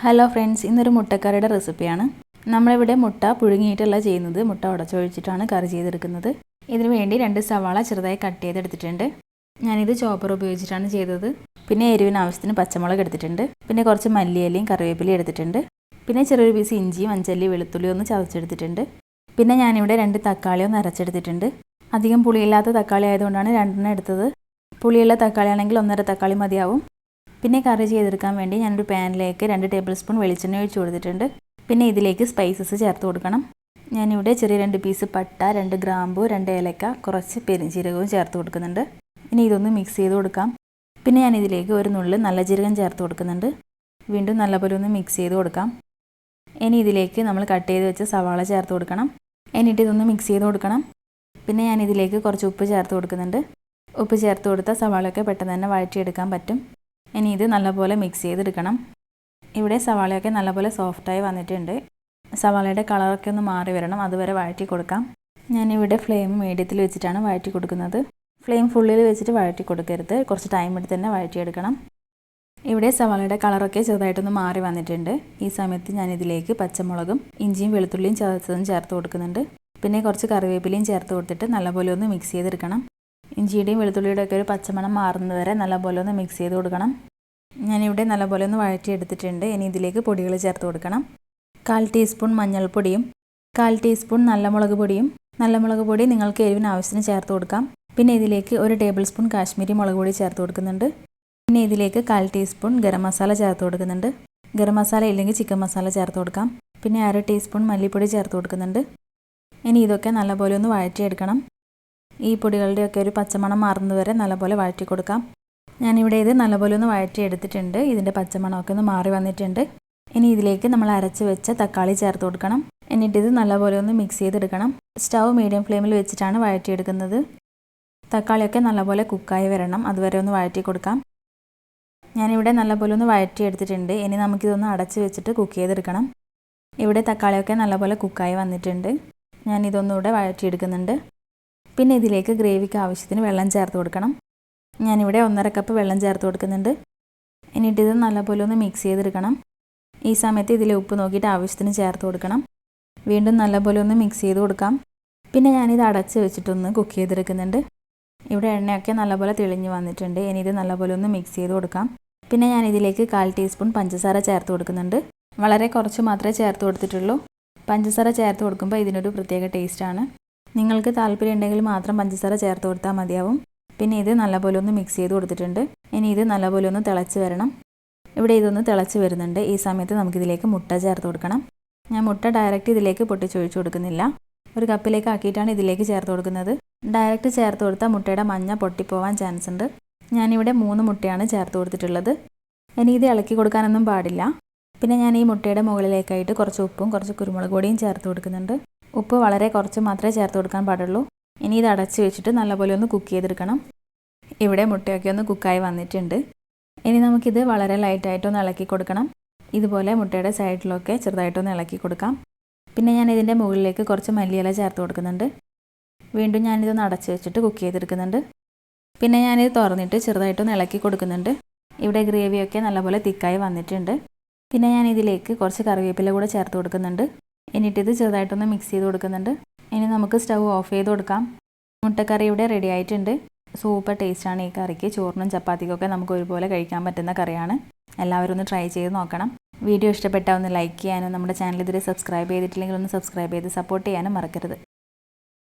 Hello friends, ഇന്നൊരു മുട്ടക്കറിയുടെ റെസിപ്പിയാണ്. നമ്മളിവിടെ മുട്ട പുഴുങ്ങിയിട്ടല്ല ചെയ്യുന്നത്, മുട്ട ഉടച്ചൊഴിച്ചിട്ടാണ് കറി ചെയ്തെടുക്കുന്നത്. ഇതിനു വേണ്ടി 2 സവാള ചെറുതായി കട്ട് ചെയ്തെടുത്തിട്ടുണ്ട്. ഞാനിത് ചോപ്പർ ഉപയോഗിച്ചിട്ടാണ് ചെയ്തത്. പിന്നെ എരിവിന് ആവശ്യത്തിന് പച്ചമുളക് എടുത്തിട്ടുണ്ട്. പിന്നെ കുറച്ച് മല്ലിയിലയും കറിവേപ്പിലയും എടുത്തിട്ടുണ്ട്. പിന്നെ ചെറിയൊരു പീസ് ഇഞ്ചി, മഞ്ചല്ലി, വെളുത്തുള്ളി ഒന്ന് ചതച്ചെടുത്തിട്ടുണ്ട്. പിന്നെ ഞാനിവിടെ 2 തക്കാളി ഒന്ന് അരച്ചെടുത്തിട്ടുണ്ട്. അധികം പുളിയില്ലാത്ത തക്കാളി ആയതുകൊണ്ടാണ് 2 എടുത്തത്. പുളിയുള്ള തക്കാളി ആണെങ്കിൽ 1.5 തക്കാളി മതിയാവും. പിന്നെ കറി ചെയ്തെടുക്കാൻ വേണ്ടി ഞാനൊരു പാനിലേക്ക് 2 ടേബിൾ സ്പൂൺ വെളിച്ചെണ്ണ ഒഴിച്ച് കൊടുത്തിട്ടുണ്ട്. പിന്നെ ഇതിലേക്ക് സ്പൈസസ് ചേർത്ത് കൊടുക്കണം. ഞാനിവിടെ ചെറിയ 2 പീസ് പട്ട, 2 ഗ്രാമ്പു, 2 ഏലക്ക, കുറച്ച് പെരുംജീരകവും ചേർത്ത് കൊടുക്കുന്നുണ്ട്. ഇനി ഇതൊന്ന് മിക്സ് ചെയ്ത് കൊടുക്കാം. പിന്നെ ഞാനിതിലേക്ക് ഒരു നുള്ള് നല്ല ജീരകം ചേർത്ത് കൊടുക്കുന്നുണ്ട്. വീണ്ടും നല്ലപോലെ ഒന്ന് മിക്സ് ചെയ്ത് കൊടുക്കാം. ഇനി ഇതിലേക്ക് നമ്മൾ കട്ട് ചെയ്ത് വെച്ച സവാള ചേർത്ത് കൊടുക്കണം. എന്നിട്ട് ഇതൊന്ന് മിക്സ് ചെയ്ത് കൊടുക്കണം. പിന്നെ ഞാനിതിലേക്ക് കുറച്ച് ഉപ്പ് ചേർത്ത് കൊടുക്കുന്നുണ്ട്. ഉപ്പ് ചേർത്ത് കൊടുത്താൽ സവാളയൊക്കെ പെട്ടെന്ന് തന്നെ വഴറ്റിയെടുക്കാൻ പറ്റും. ഇനി ഇത് നല്ലപോലെ മിക്സ് ചെയ്തെടുക്കണം. ഇവിടെ സവാളയൊക്കെ നല്ലപോലെ സോഫ്റ്റായി വന്നിട്ടുണ്ട്. സവാളയുടെ കളറൊക്കെ ഒന്ന് മാറി വരണം, അതുവരെ വഴറ്റി കൊടുക്കാം. ഞാനിവിടെ ഫ്ലെയിം മീഡിയത്തിൽ വെച്ചിട്ടാണ് വഴറ്റി കൊടുക്കുന്നത്. ഫ്ലെയിം ഫുള്ളിൽ വെച്ചിട്ട് വഴറ്റി കൊടുക്കരുത്, കുറച്ച് ടൈം എടുത്ത് തന്നെ വഴറ്റിയെടുക്കണം. ഇവിടെ സവാളയുടെ കളറൊക്കെ ചെറുതായിട്ടൊന്ന് മാറി വന്നിട്ടുണ്ട്. ഈ സമയത്ത് ഞാനിതിലേക്ക് പച്ചമുളകും ഇഞ്ചിയും വെളുത്തുള്ളിയും ചതച്ചതും ചേർത്ത് കൊടുക്കുന്നുണ്ട്. പിന്നെ കുറച്ച് കറിവേപ്പിലയും ചേർത്ത് കൊടുത്തിട്ട് നല്ലപോലെ ഒന്ന് മിക്സ് ചെയ്തെടുക്കണം. ഇഞ്ചിയുടെയും വെളുത്തുള്ളിയുടെ ഒക്കെ ഒരു പച്ചമണം മാറുന്നത് വരെ നല്ലപോലെ ഒന്ന് മിക്സ് ചെയ്ത് കൊടുക്കണം. ഞാനിവിടെ നല്ലപോലെ ഒന്ന് വഴറ്റിയെടുത്തിട്ടുണ്ട്. ഇനി ഇതിലേക്ക് പൊടികൾ ചേർത്ത് കൊടുക്കണം. 1/4 ടീസ്പൂൺ മഞ്ഞൾപ്പൊടിയും 1/4 ടീസ്പൂൺ നല്ല മുളക് പൊടി നിങ്ങൾക്ക് എരിവിന് ആവശ്യത്തിന് ചേർത്ത് കൊടുക്കാം. പിന്നെ ഇതിലേക്ക് 1 ടേബിൾ സ്പൂൺ കാശ്മീരി മുളക് പൊടി ചേർത്ത് കൊടുക്കുന്നുണ്ട്. പിന്നെ ഇതിലേക്ക് 1/4 ടീസ്പൂൺ ഗരം മസാല ചേർത്ത് കൊടുക്കുന്നുണ്ട്. ഗരം മസാല ഇല്ലെങ്കിൽ ചിക്കൻ മസാല ചേർത്ത് കൊടുക്കാം. പിന്നെ 1/2 ടീസ്പൂൺ മല്ലിപ്പൊടി ചേർത്ത് കൊടുക്കുന്നുണ്ട്. ഇനി ഇതൊക്കെ നല്ലപോലെ ഒന്ന് വഴറ്റിയെടുക്കണം. ഈ പൊടികളുടെയൊക്കെ ഒരു പച്ചമണം മാറുന്നത് വരെ നല്ലപോലെ വഴറ്റി കൊടുക്കാം. ഞാനിവിടെ ഇത് നല്ലപോലെ ഒന്ന് വഴറ്റിയെടുത്തിട്ടുണ്ട്. ഇതിൻ്റെ പച്ചമണമൊക്കെ ഒന്ന് മാറി വന്നിട്ടുണ്ട്. ഇനി ഇതിലേക്ക് നമ്മൾ അരച്ച് വെച്ച തക്കാളി ചേർത്ത് കൊടുക്കണം. എന്നിട്ട് ഇത് നല്ലപോലെ ഒന്ന് മിക്സ് ചെയ്തെടുക്കണം. സ്റ്റൗ മീഡിയം ഫ്ലെയിമിൽ വെച്ചിട്ടാണ് വഴറ്റിയെടുക്കുന്നത്. തക്കാളിയൊക്കെ നല്ലപോലെ കുക്കായി വരണം, അതുവരെ ഒന്ന് വഴറ്റി കൊടുക്കാം. ഞാനിവിടെ നല്ലപോലെ ഒന്ന് വഴറ്റിയെടുത്തിട്ടുണ്ട്. ഇനി നമുക്കിതൊന്ന് അടച്ച് വെച്ചിട്ട് കുക്ക് ചെയ്തെടുക്കണം. ഇവിടെ തക്കാളിയൊക്കെ നല്ലപോലെ കുക്കായി വന്നിട്ടുണ്ട്. ഞാനിതൊന്നുകൂടെ വഴറ്റിയെടുക്കുന്നുണ്ട്. പിന്നെ ഇതിലേക്ക് ഗ്രേവിക്ക് ആവശ്യത്തിന് വെള്ളം ചേർത്ത് കൊടുക്കണം. ഞാനിവിടെ 1.5 കപ്പ് വെള്ളം ചേർത്ത് കൊടുക്കുന്നുണ്ട്. എന്നിട്ടിത് നല്ലപോലെ ഒന്ന് മിക്സ് ചെയ്തെടുക്കണം. ഈ സമയത്ത് ഇതിൽ ഉപ്പ് നോക്കിയിട്ട് ആവശ്യത്തിന് ചേർത്ത് കൊടുക്കണം. വീണ്ടും നല്ലപോലെ ഒന്ന് മിക്സ് ചെയ്ത് കൊടുക്കാം. പിന്നെ ഞാനിത് അടച്ച് വെച്ചിട്ടൊന്ന് കുക്ക് ചെയ്തെടുക്കുന്നുണ്ട്. ഇവിടെ എണ്ണയൊക്കെ നല്ലപോലെ തെളിഞ്ഞ് വന്നിട്ടുണ്ട്. ഇനി ഇത് നല്ലപോലെ ഒന്ന് മിക്സ് ചെയ്ത് കൊടുക്കാം. പിന്നെ ഞാനിതിലേക്ക് 1/4 ടീസ്പൂൺ പഞ്ചസാര ചേർത്ത് കൊടുക്കുന്നുണ്ട്. വളരെ കുറച്ച് മാത്രമേ ചേർത്ത് കൊടുത്തിട്ടുള്ളൂ. പഞ്ചസാര ചേർത്ത് കൊടുക്കുമ്പോൾ ഇതിനൊരു പ്രത്യേക ടേസ്റ്റാണ്. നിങ്ങൾക്ക് താല്പര്യം ഉണ്ടെങ്കിൽ മാത്രം പഞ്ചസാര ചേർത്ത് കൊടുത്താൽ മതിയാവും. പിന്നെ ഇത് നല്ലപോലെ ഒന്ന് മിക്സ് ചെയ്ത് കൊടുത്തിട്ടുണ്ട്. ഇനി ഇത് നല്ലപോലെ ഒന്ന് തിളച്ച് വരണം. ഇവിടെ ഇതൊന്ന് തിളച്ച് വരുന്നുണ്ട്. ഈ സമയത്ത് നമുക്കിതിലേക്ക് മുട്ട ചേർത്ത് കൊടുക്കണം. ഞാൻ മുട്ട ഡയറക്റ്റ് ഇതിലേക്ക് പൊട്ടിച്ചൊഴിച്ച് കൊടുക്കുന്നില്ല. ഒരു കപ്പിലേക്ക് ആക്കിയിട്ടാണ് ഇതിലേക്ക് ചേർത്ത് കൊടുക്കുന്നത്. ഡയറക്റ്റ് ചേർത്ത് കൊടുത്താൽ മുട്ടയുടെ മഞ്ഞ പൊട്ടിപ്പോവാൻ ചാൻസ് ഉണ്ട്. ഞാനിവിടെ 3 മുട്ടയാണ് ചേർത്ത് കൊടുത്തിട്ടുള്ളത്. ഇനി ഇത് ഇളക്കി കൊടുക്കാനൊന്നും പാടില്ല. പിന്നെ ഞാൻ ഈ മുട്ടയുടെ മുകളിലേക്കായിട്ട് കുറച്ച് ഉപ്പും കുറച്ച് കുരുമുളക് പൊടിയും ചേർത്ത് കൊടുക്കുന്നുണ്ട്. ഉപ്പ് വളരെ കുറച്ച് മാത്രമേ ചേർത്ത് കൊടുക്കാൻ പാടുള്ളൂ. ഇനി ഇത് അടച്ച് വെച്ചിട്ട് നല്ലപോലെ ഒന്ന് കുക്ക് ചെയ്തെടുക്കണം. ഇവിടെ മുട്ടയൊക്കെ ഒന്ന് കുക്കായി വന്നിട്ടുണ്ട്. ഇനി നമുക്കിത് വളരെ ലൈറ്റായിട്ടൊന്ന് ഇളക്കി കൊടുക്കണം. ഇതുപോലെ മുട്ടയുടെ സൈഡിലൊക്കെ ചെറുതായിട്ടൊന്ന് ഇളക്കി കൊടുക്കാം. പിന്നെ ഞാൻ ഇതിൻ്റെ മുകളിലേക്ക് കുറച്ച് മല്ലിയില ചേർത്ത് കൊടുക്കുന്നുണ്ട്. വീണ്ടും ഞാനിതൊന്ന് അടച്ച് വെച്ചിട്ട് കുക്ക് ചെയ്തെടുക്കുന്നുണ്ട്. പിന്നെ ഞാനിത് തുറന്നിട്ട് ചെറുതായിട്ടൊന്ന് ഇളക്കി കൊടുക്കുന്നുണ്ട്. ഇവിടെ ഗ്രേവിയൊക്കെ നല്ലപോലെ തിക്കായി വന്നിട്ടുണ്ട്. പിന്നെ ഞാൻ ഇതിലേക്ക് കുറച്ച് കറിവേപ്പില കൂടെ ചേർത്ത് കൊടുക്കുന്നുണ്ട്. എന്നിട്ടിത് ചെറുതായിട്ടൊന്ന് മിക്സ് ചെയ്ത് കൊടുക്കുന്നുണ്ട്. ഇനി നമുക്ക് സ്റ്റൗ ഓഫ് ചെയ്ത് കൊടുക്കാം. മുട്ടക്കറി ഇവിടെ റെഡി ആയിട്ടുണ്ട്. സൂപ്പർ ടേസ്റ്റാണ് ഈ കറിക്ക്. ചോറിനും ചപ്പാത്തിക്കൊക്കെ നമുക്ക് ഒരുപോലെ കഴിക്കാൻ പറ്റുന്ന കറിയാണ്. എല്ലാവരും ഒന്ന് ട്രൈ ചെയ്ത് നോക്കണം. വീഡിയോ ഇഷ്ടപ്പെട്ടാൽ ഒന്ന് ലൈക്ക് ചെയ്യാനും നമ്മുടെ ചാനൽ ഇതുവരെ സബ്സ്ക്രൈബ് ചെയ്തിട്ടില്ലെങ്കിൽ ഒന്ന് സബ്സ്ക്രൈബ് ചെയ്ത് സപ്പോർട്ട് ചെയ്യാനും മറക്കരുത്.